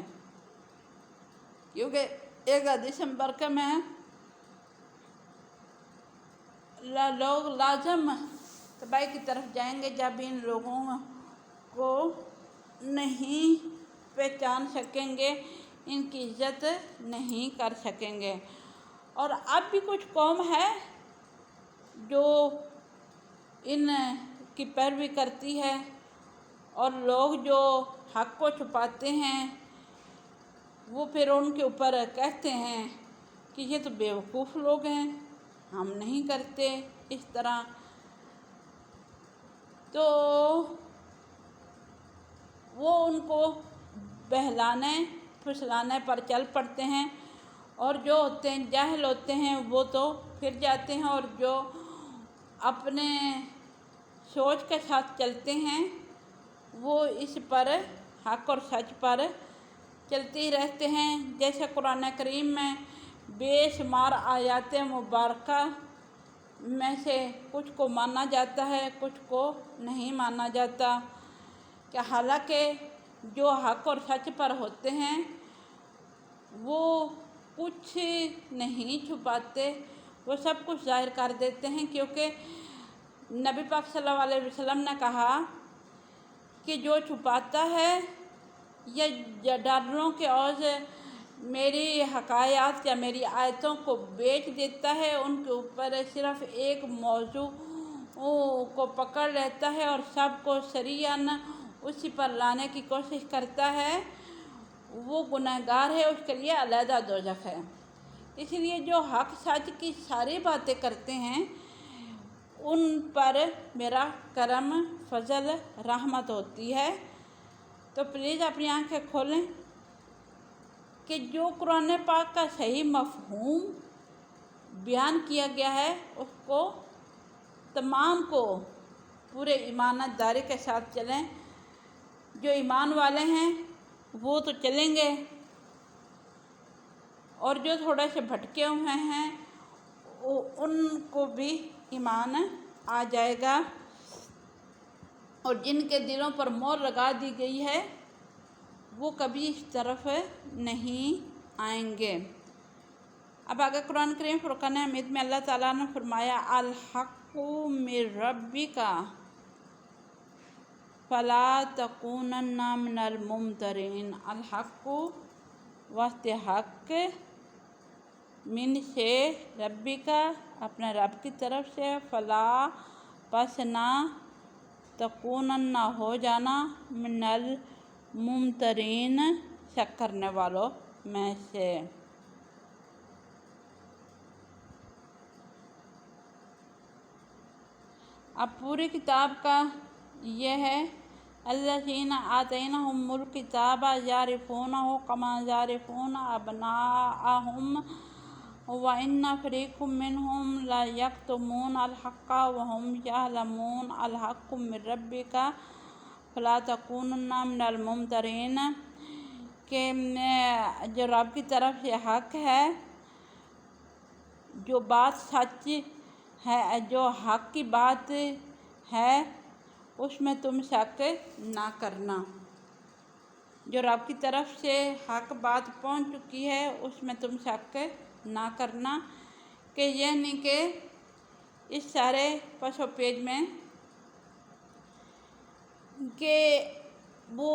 [SPEAKER 1] کیونکہ ایک حدیث مبارکہ میں لوگ لازم تباہی کی طرف جائیں گے جب ان لوگوں کو نہیں پہچان سکیں گے، ان کی عزت نہیں کر سکیں گے۔ اور اب بھی کچھ قوم ہے جو ان کی پیروی کرتی ہے، اور لوگ جو حق کو چھپاتے ہیں وہ پھر ان کے اوپر کہتے ہیں کہ یہ تو بیوقوف لوگ ہیں، ہم نہیں کرتے اس طرح۔ تو وہ ان کو بہلانے پھسلانے پر چل پڑتے ہیں، اور جو ہوتے ہیں جاہل ہوتے ہیں وہ تو پھر جاتے ہیں، اور جو اپنے سوچ کے ساتھ چلتے ہیں وہ اس پر حق اور سچ پر چلتے ہی رہتے ہیں۔ جیسے قرآن کریم میں بے شمار آیات مبارکہ میں سے کچھ کو مانا جاتا ہے، کچھ کو نہیں مانا جاتا، کہ حالانکہ جو حق اور سچ پر ہوتے ہیں وہ کچھ نہیں چھپاتے، وہ سب کچھ ظاہر کر دیتے ہیں، کیونکہ نبی پاک صلی اللہ علیہ وسلم نے کہا کہ جو چھپاتا ہے یا ڈالروں کے عوض میری حکایات یا میری آیتوں کو بیچ دیتا ہے، ان کے اوپر صرف ایک موضوع کو پکڑ لیتا ہے اور سب کو سریعاً اسی پر لانے کی کوشش کرتا ہے، وہ گنہگار ہے، اس کے لیے علیحدہ دوزخ ہے۔ اس لیے جو حق سچ کی ساری باتیں کرتے ہیں ان پر میرا کرم فضل رحمت ہوتی ہے۔ تو پلیز اپنی آنکھیں کھولیں کہ جو قرآن پاک کا صحیح مفہوم بیان کیا گیا ہے اس کو تمام کو پورے ایمانت داری کے ساتھ چلیں۔ جو ایمان والے ہیں وہ تو چلیں گے، اور جو تھوڑے سے بھٹکے ہوئے ہیں ان کو بھی ایمان آ جائے گا، اور جن کے دلوں پر مہر لگا دی گئی ہے وہ کبھی اس طرف نہیں آئیں گے۔ اب آگے قرآن کریم فرقان حمید میں اللہ تعالیٰ نے فرمایا الحق من ربک فلا تکونن من الممترین۔ الحق واسطے حق، من سے، ربک اپنے رب کی طرف سے، فلا پس نہ، تکونن نہ ہو جانا، من الممترین شک کرنے والوں میں سے۔ اب پوری کتاب کا یہ ہے الذین آتیناہم الکتاب یعرفونہ کما یعرفون ابناءہم وان فریقا منہم لیکتمون الحق وہم یعلمون الحق من ربک فلا تکونن من الممترین، کہ جو رب کی طرف سے حق ہے، جو بات سچ ہے، جو حق کی بات ہے اس میں تم شک نہ کرنا۔ جو رب کی طرف سے حق بات پہنچ چکی ہے اس میں تم شک نہ کرنا، کہ یہ نہیں کہ اس سارے پس و پیج میں کہ وہ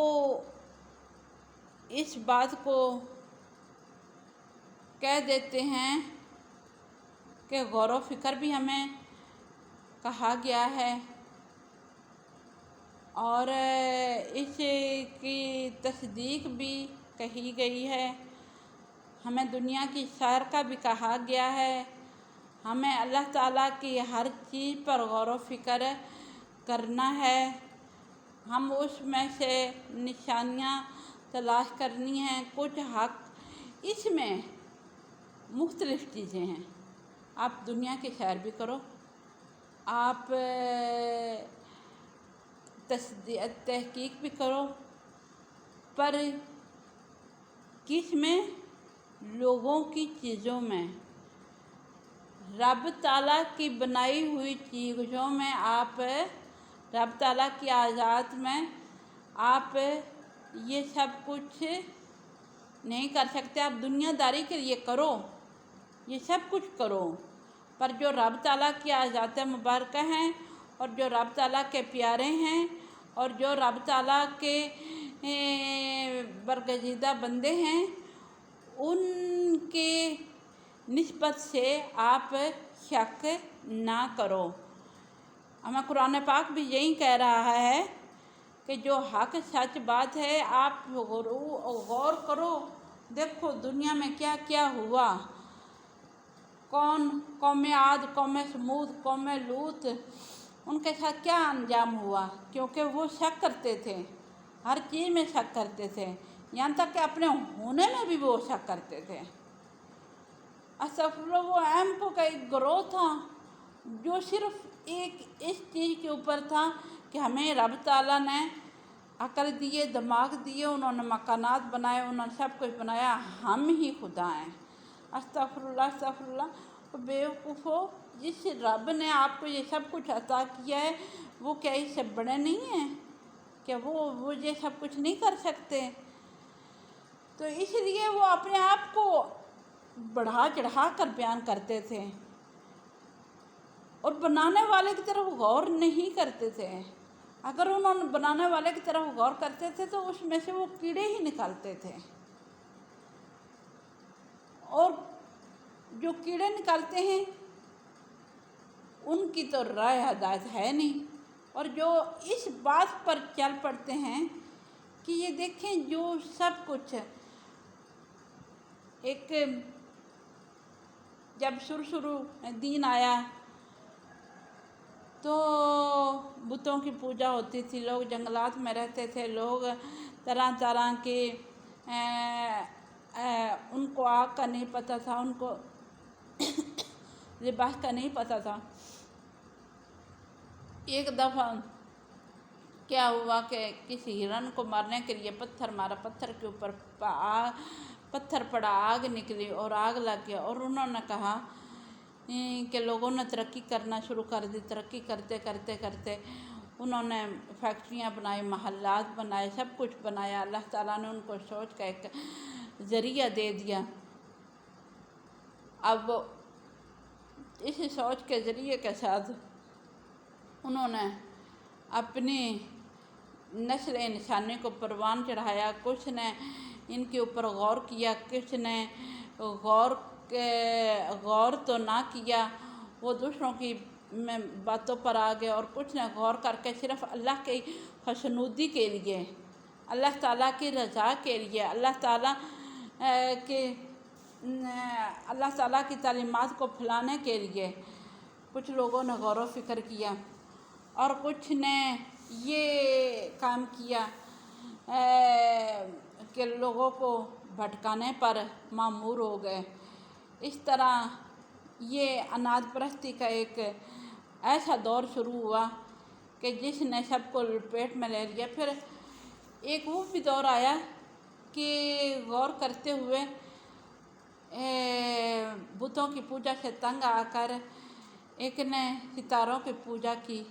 [SPEAKER 1] اس بات کو کہہ دیتے ہیں کہ غور و فکر بھی ہمیں کہا گیا ہے، اور اس کی تصدیق بھی کہی گئی ہے، ہمیں دنیا کی سیر کا بھی کہا گیا ہے، ہمیں اللہ تعالیٰ کی ہر چیز پر غور و فکر کرنا ہے، ہم اس میں سے نشانیاں تلاش کرنی ہیں۔ کچھ حق اس میں مختلف چیزیں ہیں، آپ دنیا کی سیر بھی کرو، آپ تحقیق بھی کرو، پر کس میں؟ لوگوں کی چیزوں میں، رب تعالیٰ کی بنائی ہوئی چیزوں میں، آپ رب تعالیٰ کی آیات میں آپ یہ سب کچھ نہیں کر سکتے۔ آپ دنیا داری کے لیے کرو، یہ سب کچھ کرو، پر جو رب تعالیٰ کی آیات مبارکہ ہیں اور جو رب تعالیٰ کے پیارے ہیں اور جو رب تعالیٰ کے برگزیدہ بندے ہیں ان کے نسبت سے آپ شک نہ کرو۔ ہمیں قرآن پاک بھی یہی کہہ رہا ہے کہ جو حق سچ بات ہے آپ غور کرو، دیکھو دنیا میں کیا کیا ہوا، قوم عاد، قوم سمود، قوم لوط، ان کے ساتھ کیا انجام ہوا، کیونکہ وہ شک کرتے تھے، ہر چیز میں شک کرتے تھے، یہاں تک کہ اپنے ہونے میں بھی وہ شک کرتے تھے۔ استغفراللہ، وہ ایمپو کا ایک گروہ تھا جو صرف ایک اس چیز کے اوپر تھا کہ ہمیں رب تعالیٰ نے عقل دیے، دماغ دیے، انہوں نے مکانات بنائے، انہوں نے سب کچھ بنایا، ہم ہی خدا ہیں۔ استغفراللہ استغفراللہ، بیوقوفو، جس رب نے آپ کو یہ سب کچھ عطا کیا ہے وہ کیا اس سے بڑے نہیں ہیں؟ کہ وہ یہ سب کچھ نہیں کر سکتے؟ تو اس لیے وہ اپنے آپ کو بڑھا چڑھا کر بیان کرتے تھے اور بنانے والے کی طرف غور نہیں کرتے تھے۔ اگر انہوں نے بنانے والے کی طرف غور کرتے تھے تو اس میں سے وہ کیڑے ہی نکالتے تھے، اور جو کیڑے نکالتے ہیں ان کی تو راہ ہدایت ہے نہیں، اور جو اس بات پر چل پڑتے ہیں کہ یہ دیکھیں جو سب کچھ ایک جب شروع دین آیا تو بتوں کی پوجا ہوتی تھی، لوگ جنگلات میں رہتے تھے، لوگ طرح طرح کے ان کو آگ کا نہیں پتہ تھا، ان کو لباس کا نہیں پتہ تھا۔ ایک دفعہ کیا ہوا کہ کسی ہرن کو مارنے کے لیے پتھر مارا، پتھر کے اوپر پتھر پڑا، آگ نکلی اور آگ لگ گیا، اور انہوں نے کہا کہ لوگوں نے ترقی کرنا شروع کر دی، ترقی کرتے کرتے کرتے انہوں نے فیکٹریاں بنائی، محلات بنائے، سب کچھ بنایا۔ اللہ تعالیٰ نے ان کو سوچ کا ایک ذریعہ دے دیا۔ اب اس سوچ کے ذریعے کے ساتھ انہوں نے اپنی نسل انسانی کو پروان چڑھایا، کچھ نے ان کے اوپر غور کیا، کچھ نے غور تو نہ کیا، وہ دوسروں کی باتوں پر آ گئے، اور کچھ نے غور کر کے صرف اللہ کی خوشنودی کے لیے، اللہ تعالیٰ کی رضا کے لیے، اللہ تعالیٰ کی تعلیمات کو پھیلانے کے لیے کچھ لوگوں نے غور و فکر کیا، اور کچھ نے یہ کام کیا کہ لوگوں کو بھٹکانے پر مامور ہو گئے۔ اس طرح یہ اناج پرستی کا ایک ایسا دور شروع ہوا کہ جس نے سب کو لپیٹ میں لے لیا۔ پھر ایک وہ بھی دور آیا کہ غور کرتے ہوئے بتوں کی پوجا سے تنگ آ کر ایک نے ستاروں کی پوجا کی،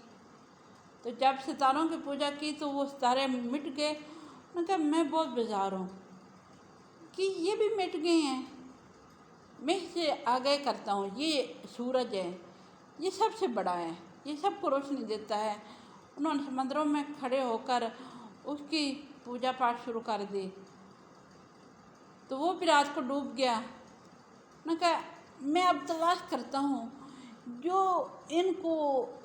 [SPEAKER 1] تو جب ستاروں کی پوجا کی تو وہ ستارے مٹ گئے۔ انہوں نے کہا میں بہت بیزار ہوں کہ یہ بھی مٹ گئے ہیں، میں اس سے آگے کرتا ہوں، یہ سورج ہے، یہ سب سے بڑا ہے، یہ سب کو روشنی دیتا ہے۔ انہوں نے سمندروں میں کھڑے ہو کر اس کی پوجا پاٹ شروع کر دی، تو وہ بھی رات کو ڈوب گیا۔ انہوں نے کہا میں اب تلاش کرتا ہوں جو ان کو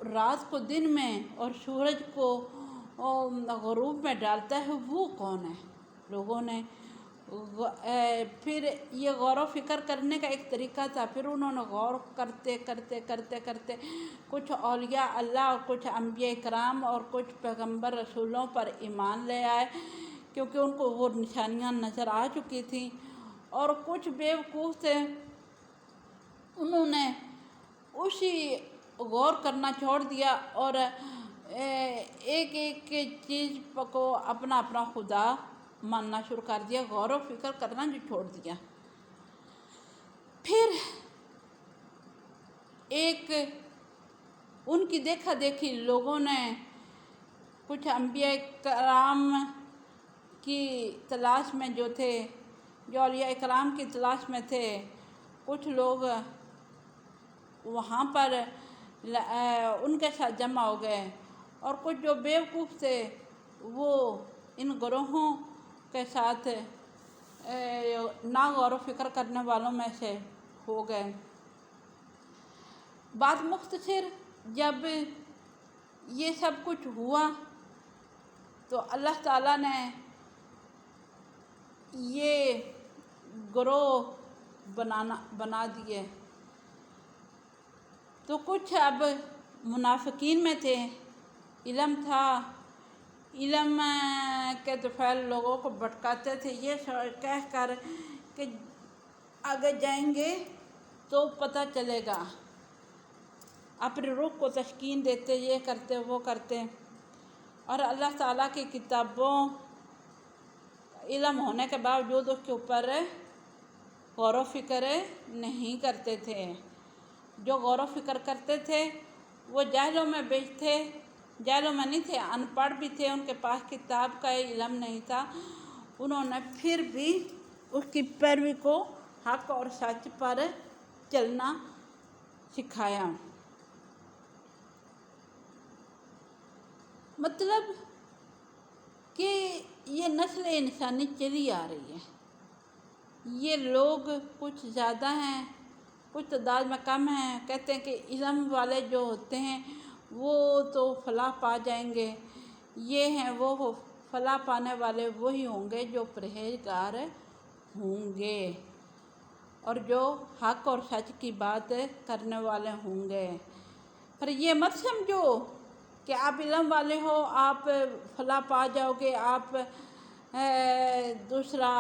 [SPEAKER 1] رات کو دن میں اور سورج کو غروب میں ڈالتا ہے وہ کون ہے۔ لوگوں نے پھر یہ غور و فکر کرنے کا ایک طریقہ تھا، پھر انہوں نے غور کرتے کرتے کرتے کرتے کچھ اولیاء اللہ اور کچھ انبیاء کرام اور کچھ پیغمبر رسولوں پر ایمان لے آئے، کیونکہ ان کو وہ نشانیاں نظر آ چکی تھیں، اور کچھ بیوقوف تھے انہوں نے اسی غور کرنا چھوڑ دیا اور ایک ایک چیز کو اپنا اپنا خدا ماننا شروع کر دیا، غور و فکر کرنا جو چھوڑ دیا۔ پھر ایک ان کی دیکھا دیکھی لوگوں نے کچھ انبیاء کرام کی تلاش میں جو تھے، جو اولیاء کرام کی تلاش میں تھے، کچھ لوگ وہاں پر ان کے ساتھ جمع ہو گئے، اور کچھ جو بیوقوف تھے وہ ان گروہوں کے ساتھ نا غور و فکر کرنے والوں میں سے ہو گئے۔ بات مختصر، جب یہ سب کچھ ہوا تو اللہ تعالیٰ نے یہ گروہ بنا دیے۔ تو کچھ اب منافقین میں تھے، علم تھا، علم کے طفیل لوگوں کو بھٹکاتے تھے یہ کہہ کر کہ آگے جائیں گے تو پتہ چلے گا، اپنے روح کو تسکین دیتے، یہ کرتے وہ کرتے، اور اللہ تعالیٰ کی کتابوں علم ہونے کے باوجود اس کے اوپر غور و فکر نہیں کرتے تھے۔ جو غور و فکر کرتے تھے وہ جاہلوں میں تھے، جاہلوں میں نہیں تھے، ان پڑھ بھی تھے، ان کے پاس کتاب کا علم نہیں تھا، انہوں نے پھر بھی اس کی پیروی کو حق اور سچ پر چلنا سکھایا۔ مطلب کہ یہ نسل انسانی چلی آ رہی ہے، یہ لوگ کچھ زیادہ ہیں، کچھ تعداد میں کم ہیں، کہتے ہیں کہ علم والے جو ہوتے ہیں وہ تو فلاح پا جائیں گے، یہ ہیں وہ فلاح پانے والے وہی ہوں گے جو پرہیزگار ہوں گے اور جو حق اور سچ کی بات کرنے والے ہوں گے۔ پر یہ مت سمجھو کہ آپ علم والے ہو آپ فلاح پا جاؤ گے، آپ دوسرا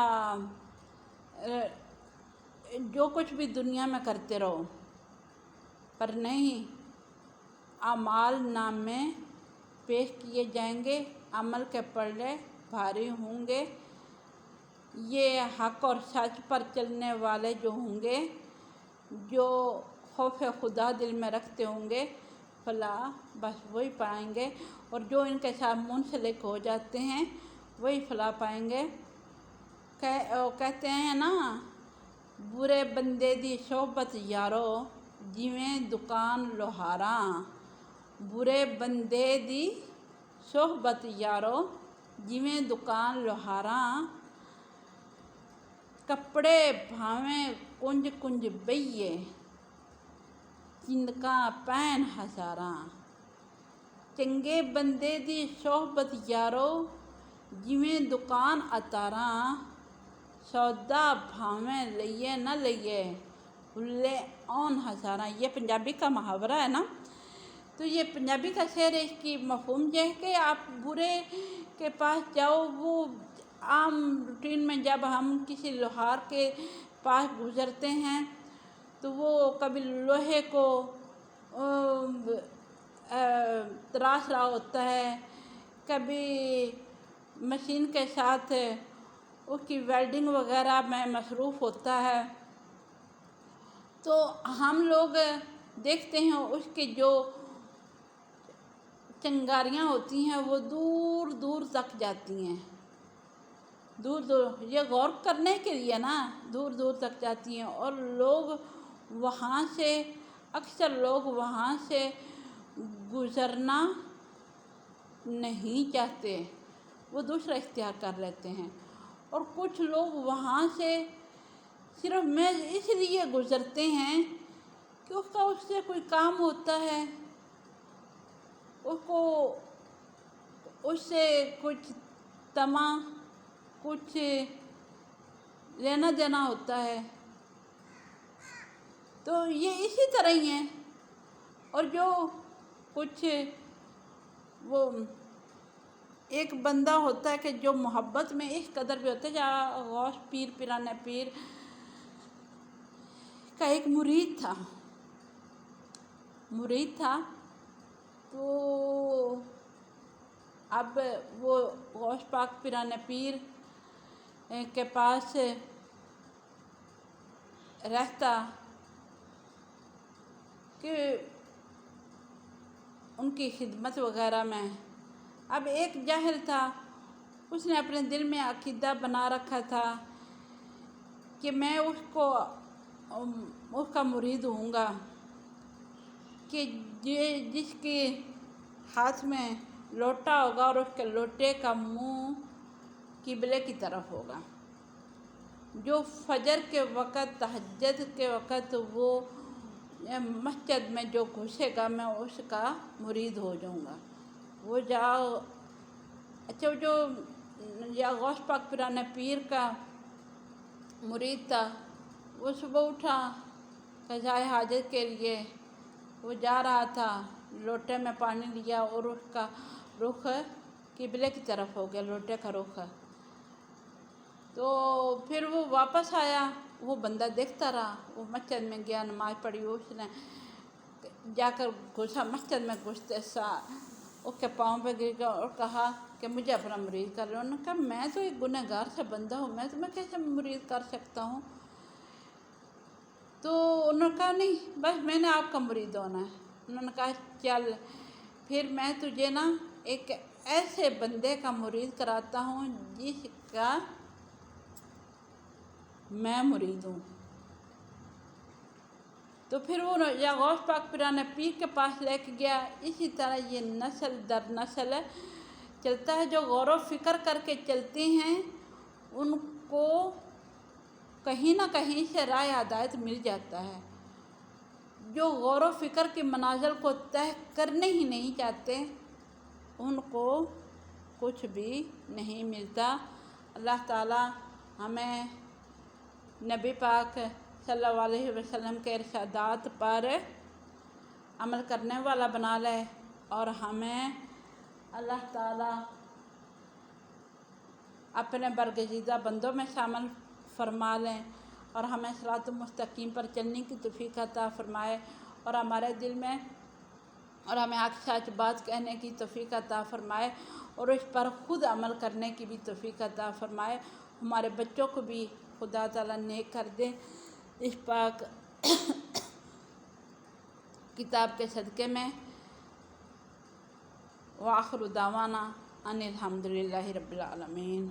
[SPEAKER 1] جو کچھ بھی دنیا میں کرتے رہو، پر نہیں، اعمال نامے پیش کیے جائیں گے، عمل کے پلڑے بھاری ہوں گے، یہ حق اور سچ پر چلنے والے جو ہوں گے، جو خوف خدا دل میں رکھتے ہوں گے، فلاح بس وہی پائیں گے، اور جو ان کے ساتھ منسلک ہو جاتے ہیں وہی فلاح پائیں گے۔ کہتے ہیں نا، برے بندے دی صحبت یارو جویں دکان لوہاراں، برے بندے دی صحبت یارو جویں دکان لوہاراں، کپڑے بھاویں کنج کنج بئیے چندکاں پین ہزاراں، چنگے بندے دی صحبت یارو جویں دکان اتاراں، سودا بھاویں لئیے نہ لئیے ہلے اون ہزاراں۔ یہ پنجابی کا محاورہ ہے نا، تو یہ پنجابی کا شعر ہے، اس کی مفہوم یہ ہے کہ آپ برے کے پاس جاؤ، وہ عام روٹین میں جب ہم کسی لوہار کے پاس گزرتے ہیں تو وہ کبھی لوہے کو تراش رہا ہوتا ہے، کبھی مشین کے ساتھ اس کی ویلڈنگ وغیرہ میں مصروف ہوتا ہے، تو ہم لوگ دیکھتے ہیں اس کی جو چنگاریاں ہوتی ہیں وہ دور دور تک جاتی ہیں، دور دور، یہ غور کرنے کے لیے نا، دور دور تک جاتی ہیں، اور لوگ وہاں سے، اکثر لوگ وہاں سے گزرنا نہیں چاہتے، وہ دوسرا اختیار کر لیتے ہیں، اور کچھ لوگ وہاں سے صرف محض اس لیے گزرتے ہیں کہ اس سے کوئی کام ہوتا ہے، اس کو اس سے کچھ طمع، کچھ لینا دینا ہوتا ہے، تو یہ اسی طرح ہی ہیں۔ اور جو کچھ وہ ایک بندہ ہوتا ہے کہ جو محبت میں اس قدر بھی ہوتا ہے، جہاں غوث پیر پیران پیر کا ایک مرید تھا، تو اب وہ غوث پاک پیران پیر کے پاس رہتا کہ ان کی خدمت وغیرہ میں، اب ایک جاہل تھا، اس نے اپنے دل میں عقیدہ بنا رکھا تھا کہ میں اس کا مرید ہوں گا، کہ جس کے ہاتھ میں لوٹا ہوگا اور اس کے لوٹے کا منہ قبلے کی طرف ہوگا، جو فجر کے وقت تہجد کے وقت وہ مسجد میں جو گھسے گا میں اس کا مرید ہو جاؤں گا۔ وہ اچھا جو یا غوث پاک پیران پیر کا مرید تھا، وہ صبح اٹھا قضائے حاجت کے لیے، وہ جا رہا تھا، لوٹے میں پانی لیا اور اس کا رخ قبلے کی طرف ہو گیا، لوٹے کا رخ۔ تو پھر وہ واپس آیا، وہ بندہ دیکھتا رہا، وہ مسجد میں گیا، نماز پڑھی، اس نے جا کر گھسا مسجد میں، گھستے اس کے پاؤں پہ گر گیا اور کہا کہ مجھے اپنا مرید کر لو۔ انہوں نے کہا میں تو ایک گنہگار سے بندہ ہوں، میں تمہیں کیسے مرید کر سکتا ہوں؟ تو انہوں نے کہا نہیں، بس میں نے آپ کا مرید ہونا ہے۔ انہوں نے کہا چل پھر میں تجھے نا ایک ایسے بندے کا مرید کراتا ہوں جس کا میں مرید ہوں۔ تو پھر وہ یا غوث پاک پیران پیر کے پاس لے کے گیا۔ اسی طرح یہ نسل در نسل چلتا ہے۔ جو غور و فکر کر کے چلتے ہیں ان کو کہیں نہ کہیں سے راہ ہدایت مل جاتا ہے۔ جو غور و فکر کی منازل کو طے کرنے ہی نہیں چاہتے ان کو کچھ بھی نہیں ملتا۔ اللہ تعالی ہمیں نبی پاک صلی اللہ علیہ وسلم کے ارشادات پر عمل کرنے والا بنا لے، اور ہمیں اللہ تعالی اپنے برگزیدہ بندوں میں شامل فرما لیں، اور ہمیں صراط مستقیم پر چلنے کی توفیق عطا فرمائے، اور ہمارے دل میں اور ہمیں حق سچ بات کہنے کی توفیق عطا فرمائے، اور اس پر خود عمل کرنے کی بھی توفیق عطا فرمائے۔ ہمارے بچوں کو بھی خدا تعالیٰ نیک کر دے اس پاک کتاب کے صدقے میں۔ وآخر دعوانا ان الحمدللہ رب العالمین۔